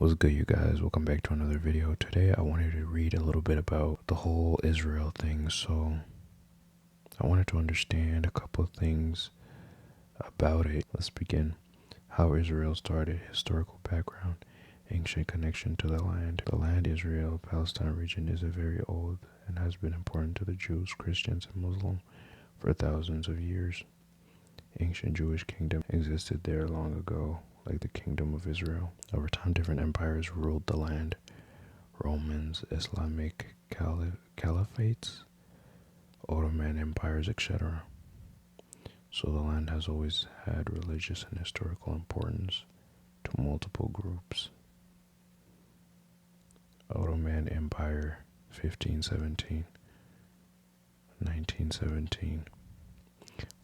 What's good, you guys? Welcome back to another video. Today I wanted to read a little bit about the whole Israel thing. So I wanted to understand a couple of things about it. Let's begin. How Israel started, historical background, ancient connection to the land. The land Israel, Palestine region is a very old and has been important to the Jews, Christians, and Muslims for thousands of years. Ancient Jewish kingdom existed there long ago, like the kingdom of Israel. Over time, different empires ruled the land. Romans, Islamic caliphates, Ottoman empires, etc. So the land has always had religious and historical importance to multiple groups. Ottoman Empire, 1517, 1917.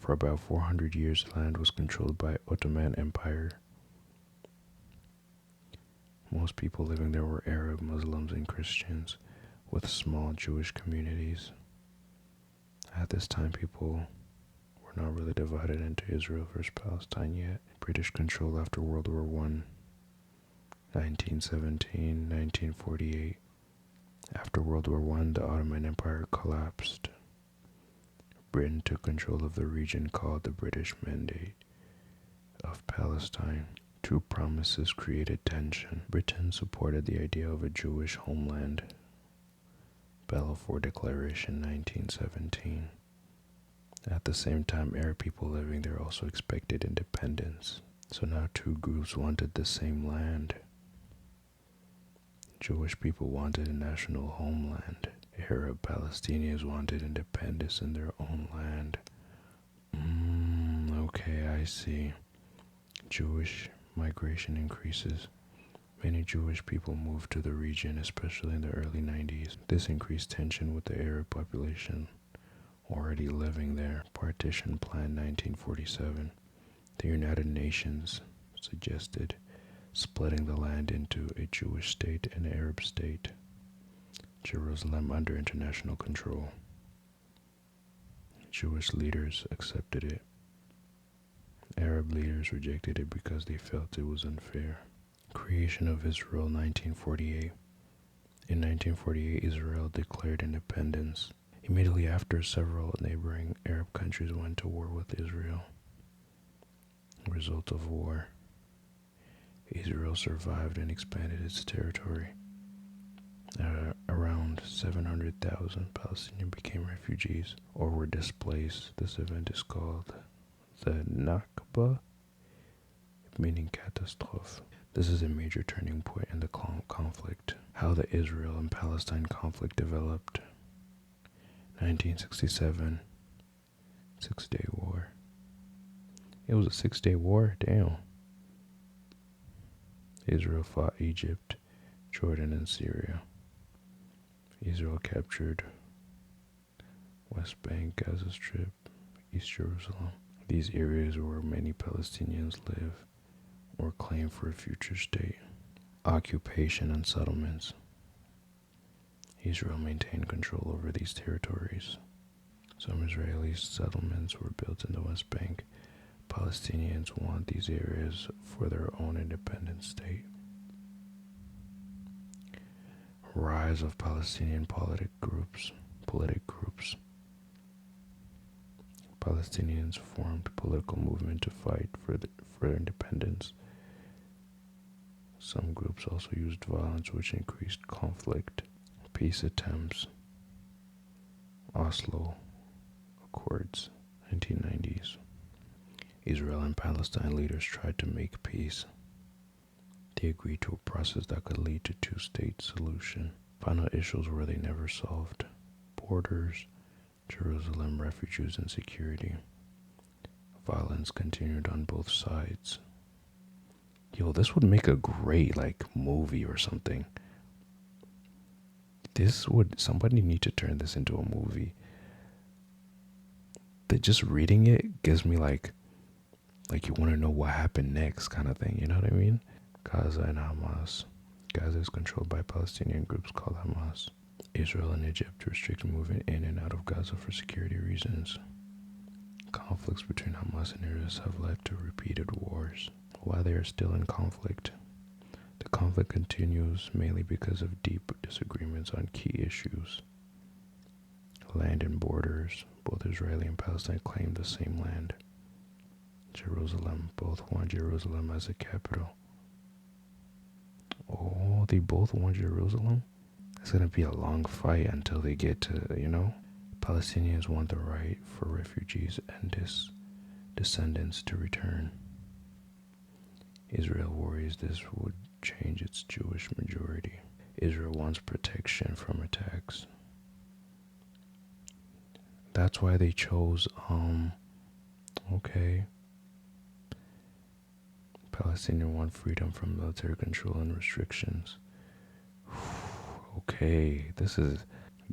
For about 400 years, the land was controlled by Ottoman Empire. Most people living there were Arab, Muslims, and Christians, with small Jewish communities. At this time, people were not really divided into Israel versus Palestine yet. British control after World War I, 1917, 1948. After World War I, the Ottoman Empire collapsed. Britain took control of the region called the British Mandate of Palestine. Two promises created tension. Britain supported the idea of a Jewish homeland. Balfour Declaration, 1917. At the same time, Arab people living there also expected independence. So now two groups wanted the same land. Jewish people wanted a national homeland. Arab Palestinians wanted independence in their own land. Okay, I see. Jewish migration increases. Many Jewish people moved to the region, especially in the early 90s. This increased tension with the Arab population already living there. Partition Plan 1947. The United Nations suggested splitting the land into a Jewish state and an Arab state. Jerusalem under international control. Jewish leaders accepted it. Arab leaders rejected it because they felt it was unfair. Creation of Israel, 1948. In 1948, Israel declared independence. Immediately after, several neighboring Arab countries went to war with Israel. Result of war. Israel survived and expanded its territory. Around 700,000 Palestinians became refugees or were displaced. This event is called the Nakba, meaning catastrophe. This is a major turning point in the conflict. How the Israel and Palestine conflict developed. 1967, Six-Day War. It was a 6-day war? Damn. Israel fought Egypt, Jordan, and Syria. Israel captured West Bank, Gaza Strip, East Jerusalem. These areas where many Palestinians live or claim for a future state. Occupation and settlements. Israel maintained control over these territories. Some Israeli settlements were built in the West Bank. Palestinians want these areas for their own independent state. Rise of Palestinian politic groups. Palestinians formed a political movement to fight for independence. Some groups also used violence, which increased conflict. Peace attempts. Oslo Accords, 1990s. Israel and Palestine leaders tried to make peace. They agreed to a process that could lead to two-state solution. Final issues were they never solved. Borders, Jerusalem, refugees, and security. Violence continued on both sides. Yo, this would make a great, movie or something. Somebody need to turn this into a movie. Just reading it gives me like you want to know what happened next kind of thing, you know what I mean? Gaza and Hamas. Gaza is controlled by Palestinian groups called Hamas. Israel and Egypt restrict movement in and out of Gaza for security reasons. Conflicts between Hamas and Israel have led to repeated wars. While they are still in conflict, the The conflict continues mainly because of deep disagreements on key issues. Land and borders. Both Israeli and Palestine claim the same land. Jerusalem. Both want Jerusalem as a capital. Oh, they both want Jerusalem? It's going to be a long fight until they get to, Palestinians want the right for refugees and descendants to return. Israel worries this would change its Jewish majority. Israel wants protection from attacks. That's why they chose, okay. Palestinians want freedom from military control and restrictions. Okay, this is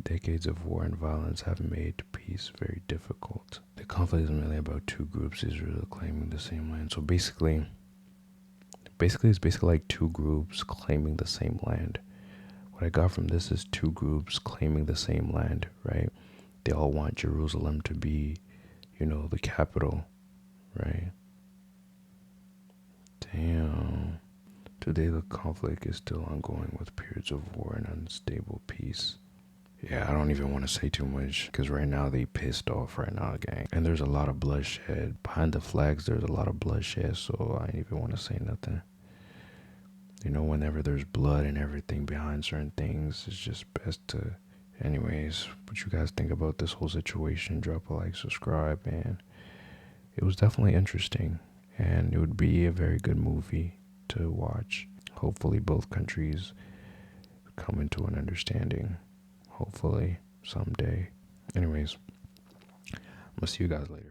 decades of war and violence have made peace very difficult. The conflict is mainly about two groups, Israel claiming the same land. So basically it's like two groups claiming the same land. What I got from this is two groups claiming the same land, right? They all want Jerusalem to be, the capital, right? Damn. Today the conflict is still ongoing with periods of war and unstable peace. Yeah, I don't even want to say too much because right now they pissed off right now, gang. And there's a lot of bloodshed. Behind the flags, there's a lot of bloodshed, so I didn't even want to say nothing. Whenever there's blood and everything behind certain things, it's just best to... Anyways, what you guys think about this whole situation, drop a like, subscribe, and it was definitely interesting. And it would be a very good movie to watch. Hopefully both countries come into an understanding. Hopefully someday. Anyways, I'm gonna see you guys later.